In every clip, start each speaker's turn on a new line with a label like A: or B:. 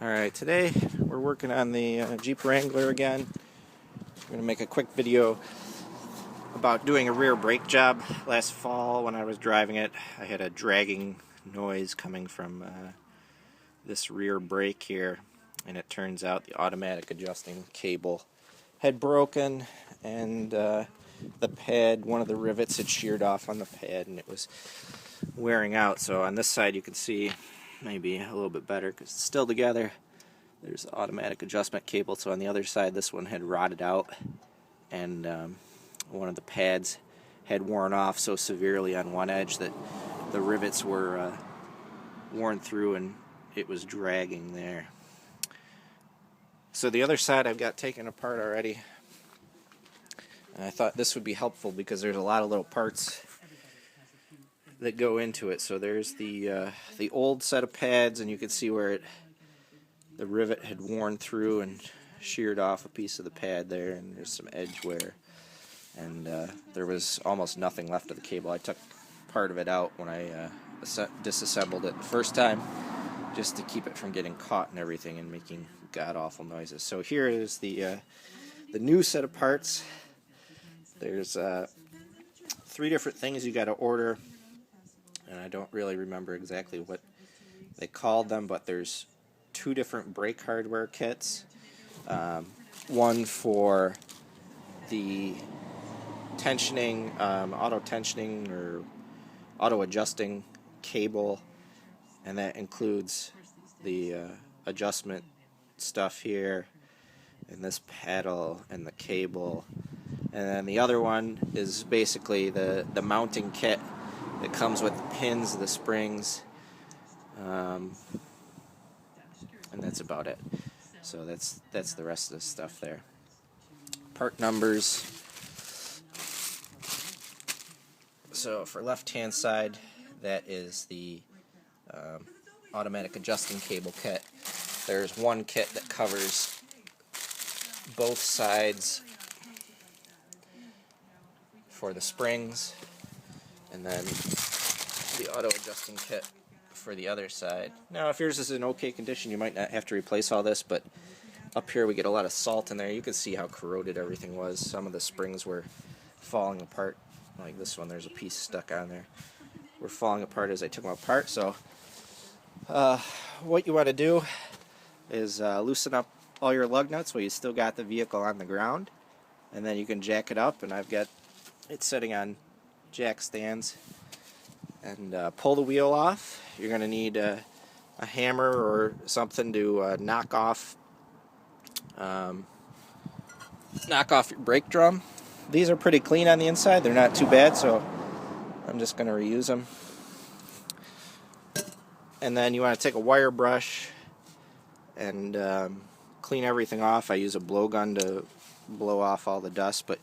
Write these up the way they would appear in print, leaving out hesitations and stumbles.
A: Alright, today we're working on the Jeep Wrangler again. I'm going to make a quick video about doing a rear brake job. Last fall when I was driving it, I had a dragging noise coming from this rear brake here, and it turns out the automatic adjusting cable had broken, and the pad, one of the rivets had sheared off on the pad, and it was wearing out. So on this side you can see maybe a little bit better because it's still together. There's the automatic adjustment cable. So on the other side, this one had rotted out, and one of the pads had worn off so severely on one edge that the rivets were worn through and it was dragging there. So the other side I've got taken apart already, and I thought this would be helpful because there's a lot of little parts that go into it. So there's the old set of pads, and you can see where the rivet had worn through and sheared off a piece of the pad there, and there's some edge wear, and there was almost nothing left of the cable. I took part of it out when I disassembled it the first time, just to keep it from getting caught and everything and making god-awful noises. So here is the new set of parts. There's 3 different things you got to order, and I don't really remember exactly what they called them, but there's 2 different brake hardware kits. One for the tensioning, auto tensioning or auto adjusting cable, and that includes the adjustment stuff here, and this paddle and the cable. And then the other one is basically the mounting kit that comes with the pins, the springs, and that's about it. So that's the rest of the stuff there. Part numbers. So for left-hand side, that is the automatic adjusting cable kit. There's one kit that covers both sides for the springs, and then the auto adjusting kit for the other side. Now, if yours is in okay condition, you might not have to replace all this, but up here we get a lot of salt in there. You can see how corroded everything was. Some of the springs were falling apart. Like this one, there's a piece stuck on there. We're falling apart as I took them apart. So what you want to do is loosen up all your lug nuts while you still got the vehicle on the ground, and then you can jack it up, and I've got it sitting on jack stands, and pull the wheel off. You're going to need a hammer or something to knock off your brake drum. These are pretty clean on the inside. They're not too bad, so I'm just going to reuse them. And then you want to take a wire brush and clean everything off. I use a blowgun to blow off all the dust, but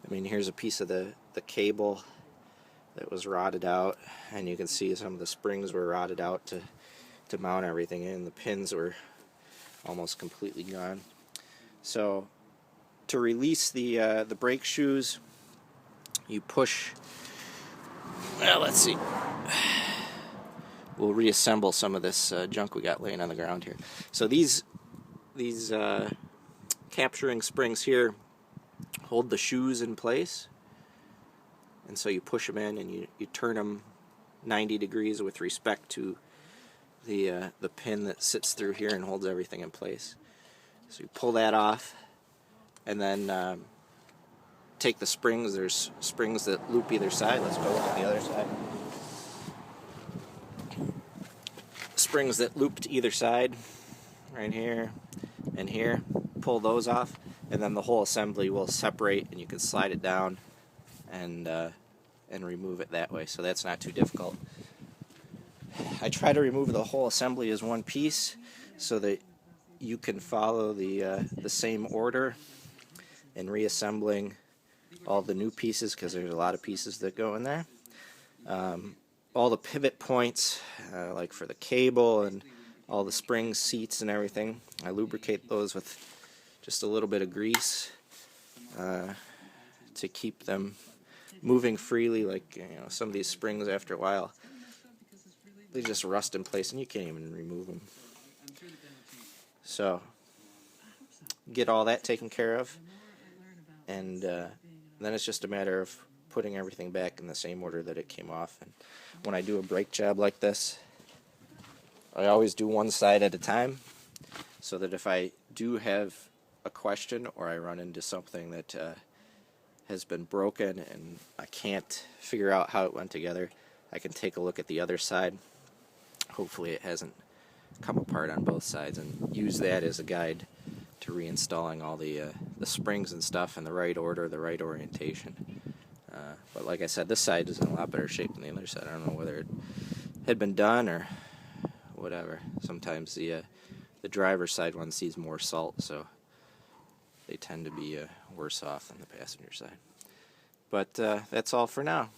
A: I mean, here's a piece of the cable that was rotted out, and you can see some of the springs were rotted out to mount everything in. The pins were almost completely gone. So to release the brake shoes, you push. Well, let's see. We'll reassemble some of this junk we got laying on the ground here. So these capturing springs here hold the shoes in place, and so you push them in and you turn them 90 degrees with respect to the pin that sits through here and holds everything in place. So you pull that off, and then take the springs. There's springs that loop either side. Let's go look at the other side. Springs that loop to either side, right here and here. Pull those off, and then the whole assembly will separate, and you can slide it down and remove it that way. So that's not too difficult. I try to remove the whole assembly as one piece so that you can follow the same order in reassembling all the new pieces, because there's a lot of pieces that go in there. All the pivot points, like for the cable and all the springs, seats, and everything, I lubricate those with just a little bit of grease to keep them moving freely. Like, you know, some of these springs, after a while, they just rust in place and you can't even remove them. So get all that taken care of, and then it's just a matter of putting everything back in the same order that it came off. And when I do a brake job like this, I always do one side at a time, so that if I do have a question or I run into something that has been broken and I can't figure out how it went together, I can take a look at the other side. Hopefully it hasn't come apart on both sides, and use that as a guide to reinstalling all the springs and stuff in the right order, the right orientation. But like I said, this side is in a lot better shape than the other side. I don't know whether it had been done or whatever. Sometimes the driver's side one sees more salt, so they tend to be worse off than the passenger side. But that's all for now.